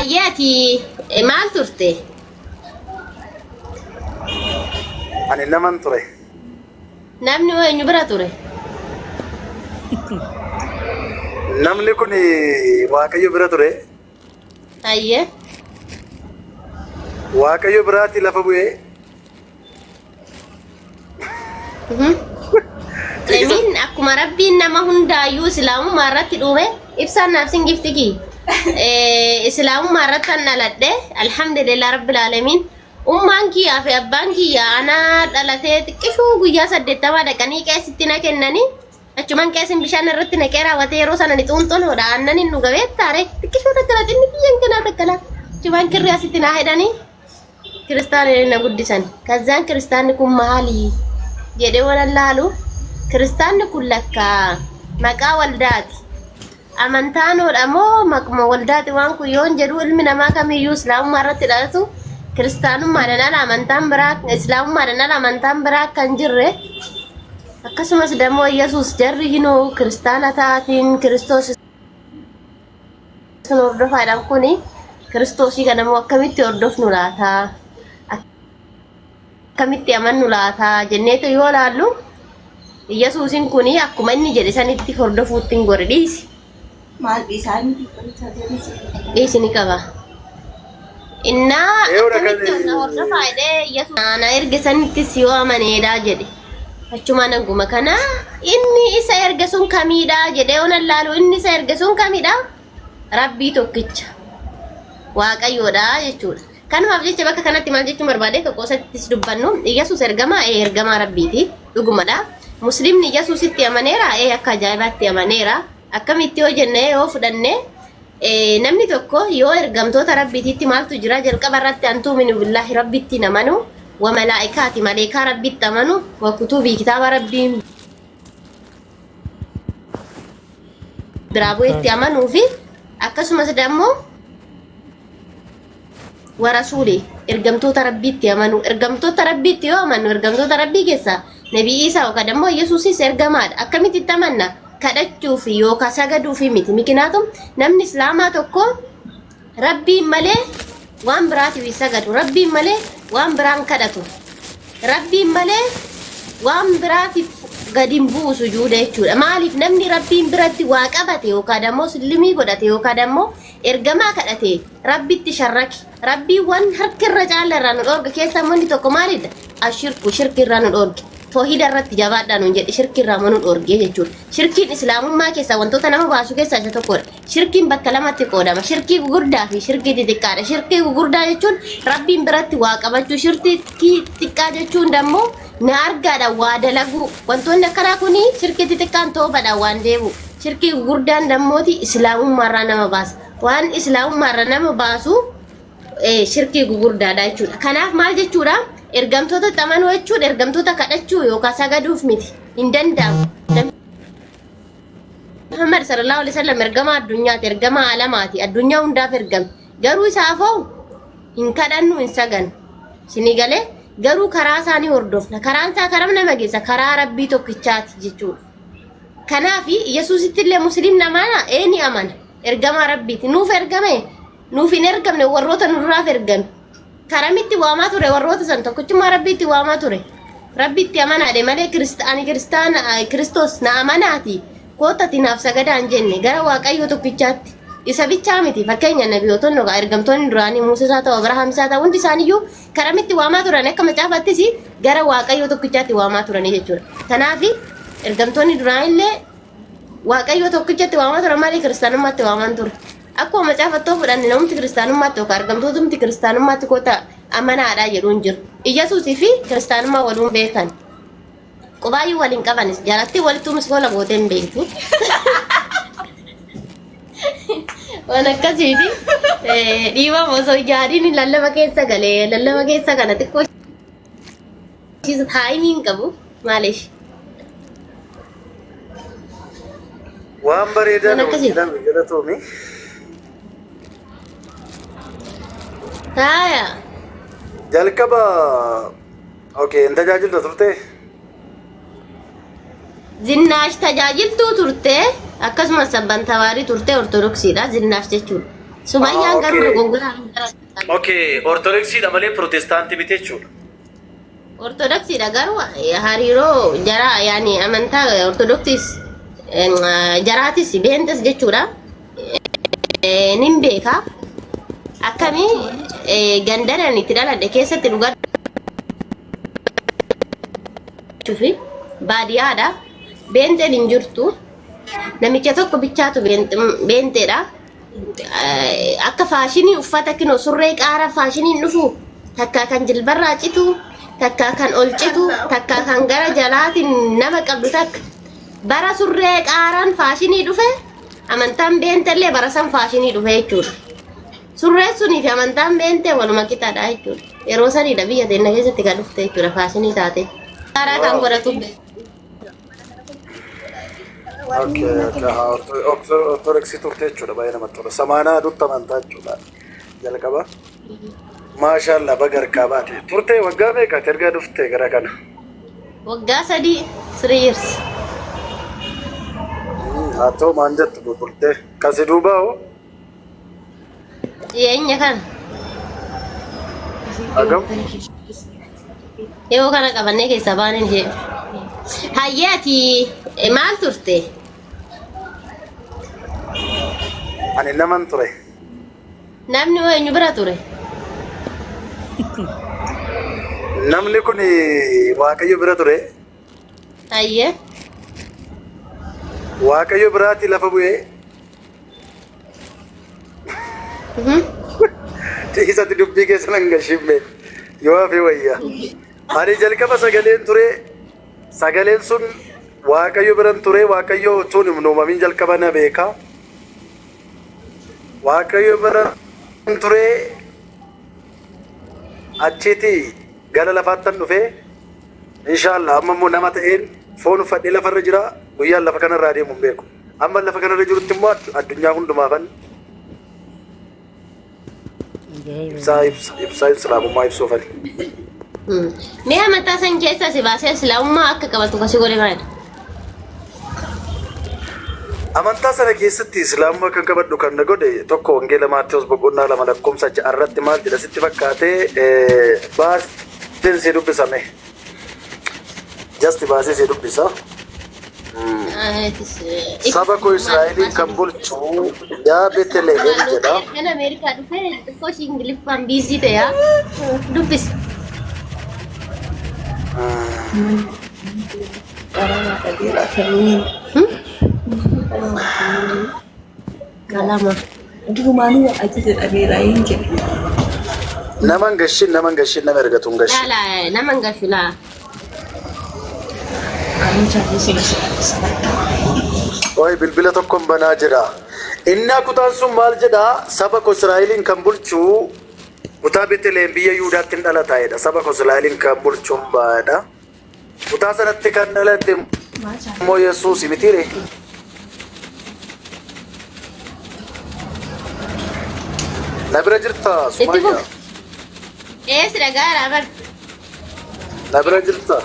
Ayyaati maal turte? Ani naman ture. Namni eenyu bira ture? Namni kun Waaqayyo bira ture. Ayyee. Waaqayyo biraatti lafa bu'ee. Lemin akkuma rabbiin nama hundaayyuu islaamummaa irratti dhume ibsaan naaf singiftiki. Islaamummaa irratti an dhaladhe alhamdulillah rabbil alamin. Ummaan kiyyaa fi abbaan kiyyaa ana dhalatee xiqqishuu guyyaa 80 dhaqanii qeessitti na kennanii achumaan qeessin bishaan irratti naqee raawwatee yeroo sana ni xuunxunoodha aannan hin dhugabee taare xiqqishuu takka xinni biyyan kanaa takkala achumaan kirri asitti naa hidhanii kiristaanonni na guddisan. Kazzaan kiristaanni kun maali jedhee waan laalu kiristaanni kun lakka maqaa waldaati. Amantaanoodha moo maquma waldaati waan kun yoon jedhu ilmi namaa kamiyyuu islaamummaa irratti dhalatu kiristaanummaadhaan amantaan biraa islaamummaadhaan amantaan biraa kan jirre akkasumas dammoo Yesuus jarri hinoo kiristaana taatiin Kiristoos sun hordofaadhaan kuni Kiristoosii kanammoo akkamitti hordofnu laata akkamitti amannu laata jenneetu yoo laallu Yesuusin kuni akkuma inni jedhe sanitti hordofuutti hin godhe dhiisi. Maal dhiisini qaba. Innaa akkamitti hordofaadhee Yesuus ana erge sanitti si yoo amaneedhaa jedhe. Achuma nanguma kana inni isa erge sun kamiidhaa jedhee onan laalu inni isa erge sun kamiidhaa? Rabbii tokkicha Waaqayyoodha jechuudha. Kanumaaf jecha bakka kanatti maal jechuun barbaade tokko isattis dubbannu Yesuus ergamaa Rabbiiti dhugumadha. Muslimni Yesuusitti amaneera akka ajaa'ibaatti amaneera. Akkamitti yoo jenne yoo fudhanne namni tokko yoo ergamtoota Rabbiititti maaltu jira jalqaba irratti antuuminu billahi Rabbitti namanu wa malaa'ikaati maleekaa Rabbitti amanu wa kutubii kitaaba Rabbiin biraa bu'eetti amanuu fi akkasumas dammoo wa rasuuli ergamtoota Rabbitti amanu ergamtoota Rabbitti yoo amanu ergamtoota Rabbii keessaa Nabii Isaa yookaan dammoo Yesuusis ergamaadha. Akkamitti itti amanna? Kadhachuu fi yookaan sagaduu fi miti. Mikinaatum namni islaamaa tokko Rabbiin malee waan biraatiif sagadu. Rabbiin malee waan biraan kadhatu. Rabbiin malee waan biraatiif gadi hin buusu juuda jechuudha. Maaliif namni Rabbiin biratti waa qabate yookaan ammoo sillimii godhate yookaan ammoo ergamaa kadhate Rabbitti sharraki. Rabbiin waan harka irra caala irraa nu dhoorga keessaa manni tokko maalidha? Ashirku shirki irraa nu dhoorge. Toohida irratti jabaadhaan hin jedhe shirki irraa nu dhoorge jechuudha. Shirkiin islaamummaa keessaa wantoota nama baasu keessaa isa tokkodha. Shirkiin bakka lamatti qoodama. Shirkii gugurdaa fi shirkii xixiqqaadha. Shirkii gugurdaa jechuun Rabbiin biratti waa qabachuu, shirkii xixiqqaa jechuun ammoo na argaadha waa dalagu. Wantoonni akkanaa kuni shirkii xixiqqaan toobadha waan deebu. Shirkii gugurdaan dammooti islaamummaa irraa nama baasa. Waan islaamummaa irraa nama baasu shirkii gugurdaadha jechuudha. Kanaaf maal jechuudha? Ergamtoota amanuu jechuun ergamtoota kadhachuu yookaan sagaduuf miti. Hin danda'amu. Muhammad sallallahu alaihi wasallam ergamaa addunyaati, ergamaa alamaati. Addunyaa hundaaf ergame. Garuu isaafoo hin kadhannu hin sagan. Isinii galee garuu karaa isaanii hordofna. Karaan isaa karaa nama geessa karaa Rabbii tokkichaati jechuudha. Kanaaf Yesuusitti illee musliim namaana ni amana. Ergamaa Rabbiiti. Nuuf ergame. Nuuf hin ergamne warroota nurraaf ergame. Karamitti waamaa ture warroota san tokkichummaa Rabbiitti waamaa ture. Rabbitti amanaadhe malee Kiristoos na amanaati. Kootatti naaf sagadaan jenne gara Waaqayyoo tokkichaatti. Isa bichaa miti fakkeenya nabiyootonni yookaan ergamtoonni duraanii Muusaa ta'u Abrahaam isaa ta'u hundi isaaniiyyuu karamitti waamaa turan akka macaafattis gara Waaqayyoo tokkichaatti waamaa turanii jechuudha. Kanaaf ergamtoonni duraanillee Waaqayyoo tokkichaatti waamaa turan malee kiristaanummaatti waamaan ture. Akkuma macaafattoo fudhanne namni kiristaanummaatti yookaan ergamtootni kiristaanummaatti koota amanaadha jedhuun jiru. Iyyesuusii fi kiristaanummaa waluun beekan. Qubaayyuu waliin qabanis jaalatti walitti miskoola gootee hin beektu. Waan akkasiiti dhiiba osoo yaadiin lallaba keessa galee lallaba keessa kana xiqqoo taayimii hin qabu maaliif? Waan bareedaa nama jedhatuumi. Haya. Jalqaba hin tajaajiltu turte. Zinnaash tajaajiltuu turte akkasumas sabban tawaarii turte ortodoksiidha zinnash jechuudha. Sumayyaan garuu okay. dogongoraan Okay, ortodoksiidha malee pirootestaantii miti jechuudha. Ortodoksiidha garuu hariiroo jara yaani amantaa ortodoksis jaraatis beentas jechuudha. Nin beeka akkamii gandaran itti dhaladhe keessatti dhugaa fi baadiyyaadha. Beenteen hin jirtu. Namicha tokko bichaatu beenteedha. Akka faashinii uffata kinoo surree qaara faashiniin dhufu takka kan jilbarraa citu takka kan ol citu takka kan gara jalaatiin nama qabdu takka bara surree qaaraan faashinii dhufe amantaan beentellee bara san faashinii dhufe jechuudha. Surree sunii fi amantaan beentee waluma qixaadha jechuudha. Yeroo saniidha biyya teenya keessatti kan dhufte jechuudha faashinii taate. Qaaraa kan godhatu. Okay, ortodoksii turte jechuudha baay'ee namatti tola. Samaanaa aduutti amantaa jechuudha. Jalqaba. Maashaallah baga harkaa baate. Turte waggaa meeqatti erga dhufte gara kana? Waggaa 3 years. Haa ta'u maan jettu bulbulte. Kasi duubaa hoo? Dhiyeenya kan. Agam? Yoo kana qabannee keessaa baaneen ishee. Hayyaati maal turte? Ani naman ture. Namni eenyu bira ture? Namni kun Waaqayyo bira ture. Hayyee. Waaqayyo biraatti lafa bu'ee. Tiisatti dubbii keessa nan gashimne. Yoo hafe wayyaa. Ani jalqaba sagaleen ture. Sagaleen sun Waaqayyo biran ture. Waaqayyo utuun hin uumamin jalqaba na beeka. Waaqayyo biran ture. Achiiti gara lafaattan dhufe. Inshallah amma immoo nama ta'een foon uffadhee lafarra jira. Guyyaan lafa kanarraa deemu hin beeku. Amma lafa kanarra jirutti immoo addunyaa hundumaafan ibsaa islaamummaa ibsuufani. Mee amantaa san keessa si baasee islaamummaa akka qabatu kasi godhe maali? Amantaa sana keessatti islaamummaa kan qabadhu kan na godhe tokko wangeela Maatewos boqonnaa 2 lakkoofsa 6 irratti maal jedha sitti fakkaatee baaseen see dubbisame. Jasti baasee see dubbisa. Saba koo Israa'eliin kan bulchu yaa Beetlehem jedha. Kan Ameerikaa dhufee xiqqoo ishii Ingiliffaan biizii ta'e dubbisa. Kalama. Durumaanuu ajaja dhabeeraa hin jedhu. Naman gashin nama ergatu hin gashin. Naman gashu laa. Oi bilbila tokkoon banaa jira. Innaa kutaan sun maal jedha saba koo Israa'eliin kan bulchu kutaa Beetlehem biyya Yihuudaatti dhalataa'edha. Saba koo Israa'eliin kan bulchu baadha. Kutaa sanatti kan dhalate immoo Yesuus mitiire. Na bira jirta Sumayyaa. Sira gaara bar. Na bira jirta.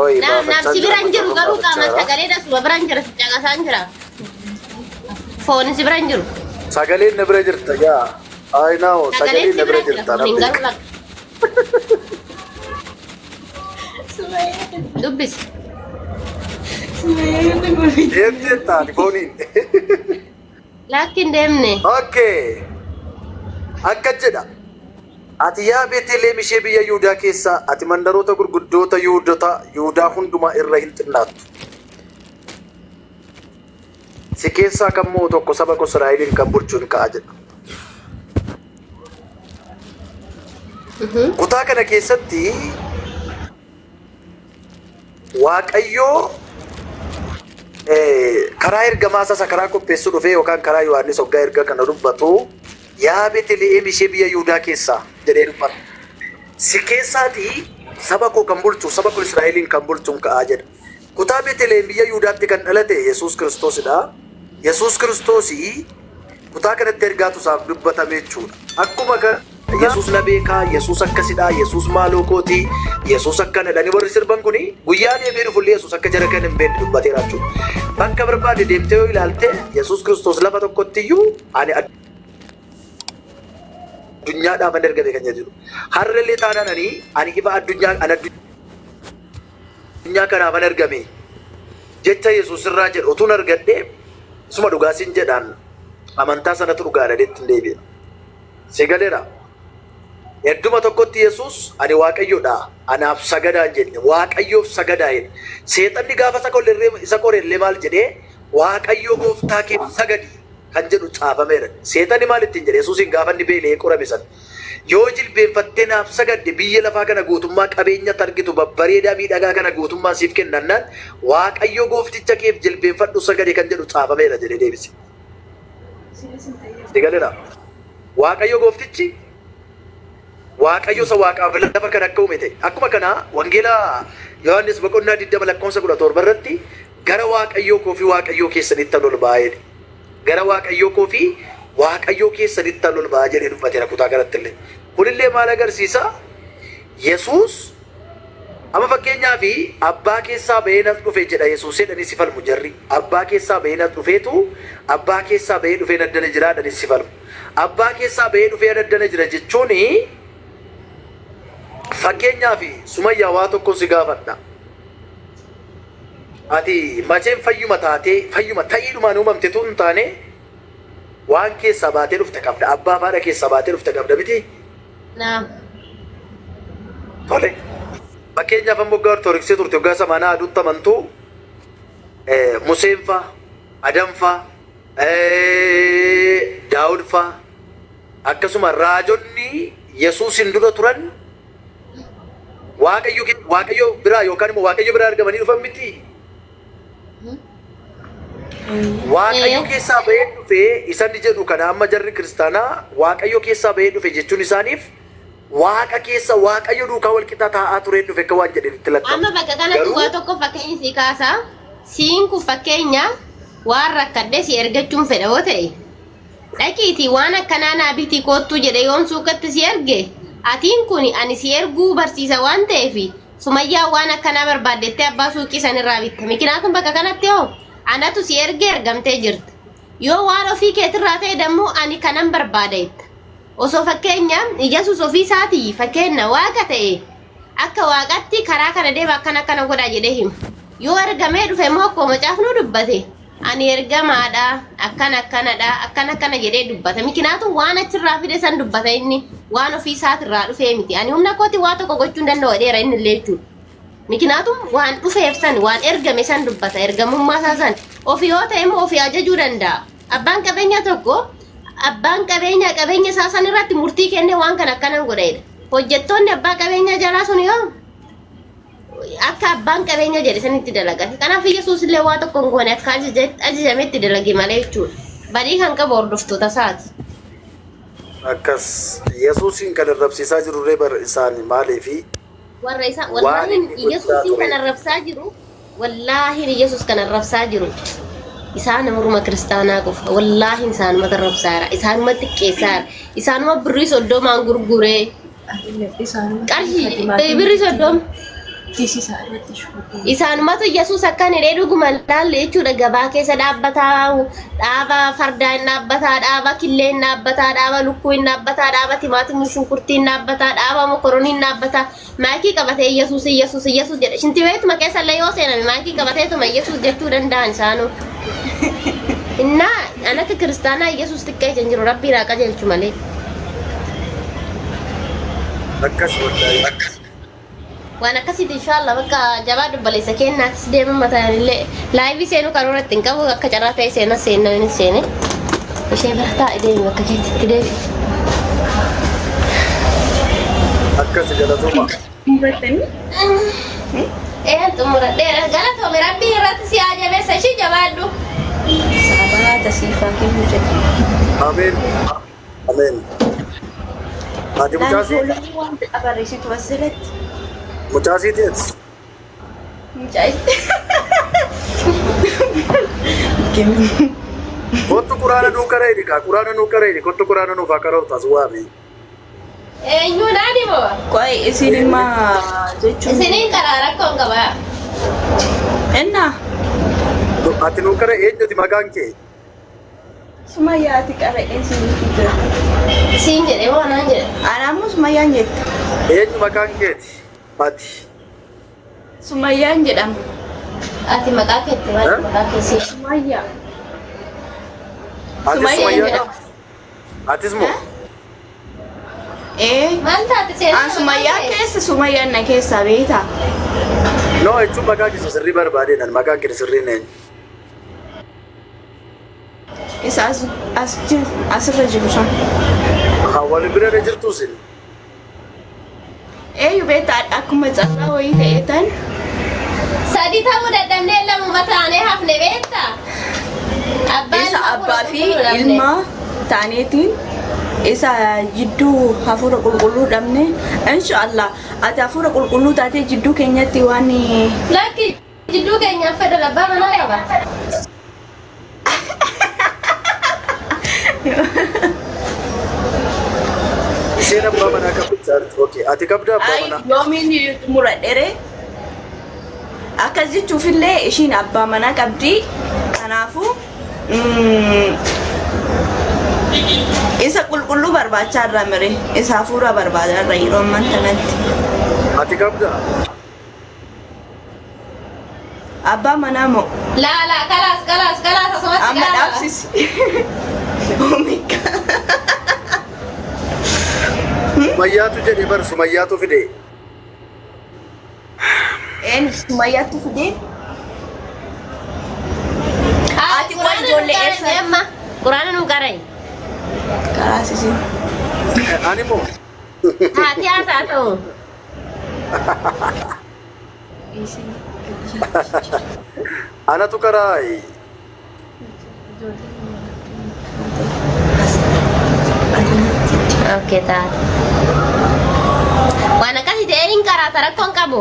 Oi Nam si biraan jiru garuu qaama sagaleedha suba biraan jira caqasaan jira. Foon si biraan jiru. Sagaleen na bira jirta yaa. Ay naaw sagaleen na bira jirta. Dubbis. Deemtee taani fooniin. Laakiin deemne. Okay. Akka jedha. Ati yaa Beetlehem ishee biyya Yihuudaa keessaa ati mandaroota gurguddoota Yihuudaa hundumaa irra hin xinnaattu. Si keessaa kan moo tokko saba koo Israa'eliin kan bulchu hin ka'a jedha. Kutaa kana keessatti Waaqayyoo karaa ergamaa isa karaa qopheessuu dhufee yookaan karaa Yohaannis hoggaa erga kana dubbatu yaa Beetlehem ishee biyya Yihuudaa keessaa jedhee dubbata. Si keessaati saba koo kan bulchu saba koo Israa'eliin kan bulchu hin ka'a jedha. Kutaa Beetlehem biyya Yihuudaatti kan dhalate Yesuus Kiristoosidha. Yesuus Kiristoosii kutaa kanatti ergaatu isaaf dubbatame jechuudha. Akkuma Yesuus na beekaa, Yesuus akkasidha, Yesuus maaloo kooti, Yesuus akkana dhani warri sirban kuni guyyaa deemee dhufullee Yesuus akka jara kan hin beekne dubbateera jechuudha. Bakka barbaade deemtee yoo ilaalte Yesuus Kiristoos lafa tokkotti iyyuu ani addunyaadhaaf an ergame kan jedhu. Har'allee taanaan ani ifa addunyaa kanaaf an ergame jecha Yesuus irraa jedhu utuun argadhee suma dhugaasin jedhaan amantaa sanatu dhugaadha deetti hin deebi'a. Si galeera. Edduma tokkotti Yesuus ani Waaqayyoodha anaaf sagadaa jedhe Waaqayyoof sagadaa jedhe. Seexanni gaafa isa qorellee maal jedhee Waaqayyo gooftaa keef sagadi kan jedhu caafameera. Seexanni maal ittiin jedhe Yesuusin gaafa inni beelee qorame san. Yoo jilbeenfattee naaf sagadde biyya lafaa kana guutummaa qabeenya argitu babbareedaa miidhagaa kana guutummaa siif kennannaan Waaqayyo goofticha keef jilbeenfadhu sagade kan jedhu caafameera jedhee deebise. Si galeera. Waaqayyo gooftichi Waaqayyo isa waaqaaf lafa kan akka uume ta'e. Akkuma kana wangeela Yohaannis boqonnaa 20:17 irratti gara Waaqayyoo koo fi Waaqayyoo keessanitti ol ba'aa. Gara Waaqayyoo koo fi Waaqayyoo keessanitti ol ba'aa jedhee dubbateera kutaa kanatti illee. Kunillee maal agarsiisa? Yesuus amma fakkeenyaa fi abbaa keessaa bahee nas dhufe jedha Yesuus jedhanii si falmu jarri. Abbaa keessaa bahee nas dhufeetu abbaa keessaa bahee dhufee naddana jira jedhanii si falmu. Abbaa keessaa bahee dhufee naddana jira jechuun fakkeenyaa fi Sumayyaa waa tokko si gaafadha. Ati macheen fayyuma ta'iidhumaan uumamte tun hin taane waan keessaa baatee dhufte qabda. Abbaa fi haadha keessaa baatee dhufte qabda miti? Naam. Tole. Fakkeenyaaf ammoo waggaa Ortodoksii turte waggaa samaanaa aduutti amantuu Museen fa'a, Adam fa'a, Daawud fa'a akkasuma raajonni Yesuusin dura turan Waaqayyo biraa yookaan immoo Waaqayyo biraa argamanii dhufan miti. Waaqayyo keessaa bahee dhufe isaan jedhu kana amma jarri kiristaanaa Waaqayyo keessaa bahee dhufe jechuun isaaniif Waaqa keessa Waaqayyo duukaa wal qixaa taa'aa turee dhufe akka waan jedhanitti lakkaa'a. Amma bakka kanatti waa tokko fakkeenya si kaasa. Siin kun fakkeenya waan rakkadhee si ergachuun fedha yoo ta'e. Dhaqiitii waan akkanaa naa bitii koottuu jedhe yoon suuqatti si erge. Atiin kun ani si erguu barsiisa waan ta'eef Sumayyaa waan akkanaa barbaaddettee abbaa suuqii sanirraa bitta. Mikinaatum bakka kanatti hoo anatu si ergee ergamtee jirta. Yoo waan ofii keetirraa ta'e dammoo ani kanan barbaadetta. Osoo fakkeenya Yesuus ofii isaatii fakkeenya waaqa ta'e akka waaqatti karaa kana deema akkana godhaa jedhee hima. Yoo ergamee dhufe immoo akkuma macaafnu dubbate ani ergamaadha akkana jedhee dubbata. Mikinaatum waan achirraa fide san dubbata inni waan ofii isaatirraa dhufee miti. Ani humna kooti waa tokko gochuu hin danda'u dheera inni illee jechuudha. Mikinaatum waan dhufeef san waan ergame san dubbata. Ergamummaa isaa san ofii yoo ta'e immoo ofii ajajuu danda'a. Abbaan qabeenya tokko abbaan qabeenya isaa san irratti murtii kennee waan kana akkanan godheedha. Hojjettoonni abbaa qabeenya jalaa sun yoo akka abbaan qabeenya jedhe sanitti dalagate. Kanaaf Yesuus illee waa tokko hin goone akka ajajametti dalage malee jechuudha. Badii kan qabu hordoftoota isaati. Akkas Yesuusin kan arrabsiisaa jirurree bar isaan maaliifi warra isaa wallaahi Yesuusin kan arrabsaa jiru wallaahi Yesuus kan arrabsaa jiru isaan morma kiristaanaa qofa wallaahi isaanumatti arrabsaara isaanumatti xiqqeessaara isaanuma birrii soddomaan gurguree qarshii birrii soddoma isaanumatu Yesuus akkan hidhee dhuguma laalle jechuudha. Gabaa keessa dhaabbataa dhaaba fardaa hin dhaabbataa dhaaba killee hin dhaabbataa dhaaba lukkuu hin dhaabbataa dhaaba timaatimii shunkurtii hin dhaabbataa dhaaba mokoronii hin dhaabbataa maayikii qabatee Yesuus jedha. Shintibeetuma keessa illee yoo seename maayikii qabateetuma Yesuus jechuu danda'an isaanuu. Innaa anatti kiristaanaa Yesuus xiqqee hin jiru rabbii naa qajeelchu malee. akkas wallahi. Waan akkasitti inshallah bakka jabaa dubbaleessa kennaafis deeman mataan illee laayivii seenuu karoora ittiin qabu akka carraa ta'e seenaa seene ishee barataa deemi bakka keessatti deemi. Akkas galatuma. Xumuradheera galatoome rabbii irratti si haa jabeessa ishii jabaadhu. Sabaata siifaa kennuu jedhu. Ameen. Ameen. Ati mucaasii? Waan abarreessitu asirratti. Mucaasii teeti? Kottu quraana nuu kareedi kaa quraana nuu kareedi kottu quraana nuuf haa karoota as waami. Eenyuun ani moo? Koi isin ma jechuun. Isiniin karaa rakkoon qaba. Enna. Ati nuu kara eenyuti maqaan kee? Sumayyaati qara isin fida. Siin jedhee moo naan jedhe? Anaamu Sumayyaan jette. Eenyu maqaan keeti? Ati. Sumayyaan jedhama. Ati maqaa keetti maal maqaa keessi? Sumayyaa. Ati Sumayyaan Sumayyaa? jedhama. Atis moo? Maal taate seenaa? An Sumayyaa keessa Sumayyaan na keessa beekta. No, jechuun maqaa keessa sirrii barbaadeen maqaan kee sirriin eenyu? Isa asirra jiru sun. Wal bira jirtu sin. Eenyu beekta akkuma carraa wayii ta'eetan. Sadi ta'uu dadhabnee lamuma taanee hafne beekta? Isa abbaa fi ilma taaneetiin isa jidduu hafuura qulqulluu dhabne inshaallah ati hafuura qulqulluu taatee jidduu keenyatti waan Lakki jidduu keenyaaf fedha abbaa manaa qaba. Isheen abbaa manaa qabdi jaarti. Okay, ati qabda abbaa manaa? yoomiin muradhere akkas jechuufillee ishiin abbaa manaa qabdi kanaafuu isa qulqulluu barbaachaa irra mire isa hafuura barbaadaa irra yeroo ammaan kanatti Ati qabda? abbaa manaa moo Laa kalaas asumatti amma dhaabsisi oh my god Sumayyaatu jedhee bar Sumayyaatu fide. Sumayyaatu fide Ati waan ijoollee eessa? Amma quraana nu qaray. karaasisi Ani moo? Haati haasaa ta'u. Anatu karaa Okay taate. Waan akkasii ta'ee hin karaata rakkoon qabu.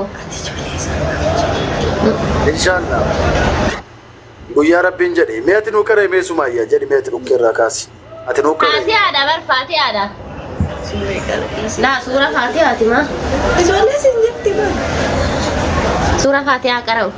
Inshallah. Guyyaa Rabbiin jedhe mee ati nuu karee mee Sumayyaa jedhi mee ati dhukkee irraa kaasi. Ati nuu karee. Faati aadaa bar faati aadaa. Laa suura faati haati maa? ijoollee sin jetti bar Suura faati haa qara'u.